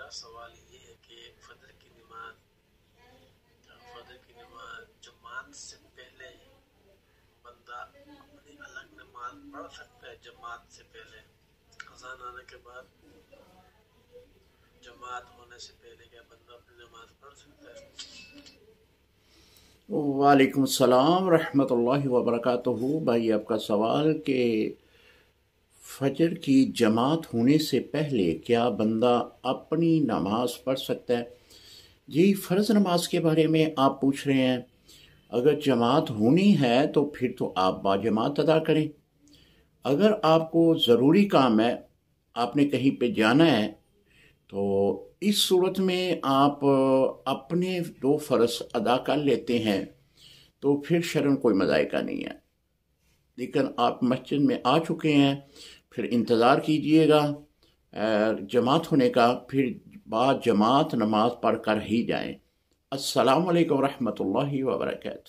میرا سوال یہ ہے کہ فجر کی نماز جماعت سے پہلے بندہ اپنی الگ نماز پڑھ سکتا ہے؟ جماعت سے پہلے اذان آنے کے بعد جماعت ہونے سے پہلے کیا بندہ اپنی نماز پڑھ سکتا ہے؟ وعلیکم السلام ورحمۃ اللہ وبرکاتہ۔ بھائی آپ کا سوال کہ فجر کی جماعت ہونے سے پہلے کیا بندہ اپنی نماز پڑھ سکتا ہے؟ جی، فرض نماز کے بارے میں آپ پوچھ رہے ہیں۔ اگر جماعت ہونی ہے تو پھر تو آپ باجماعت ادا کریں۔ اگر آپ کو ضروری کام ہے، آپ نے کہیں پہ جانا ہے، تو اس صورت میں آپ اپنے 2 فرض ادا کر لیتے ہیں تو پھر شرعاً کوئی مضائقہ نہیں ہے۔ لیکن آپ مسجد میں آ چکے ہیں، پھر انتظار کیجئے گا جماعت ہونے کا، پھر بعد جماعت نماز پڑھ کر ہی جائیں۔ السلام علیکم ورحمۃ اللہ وبرکاتہ۔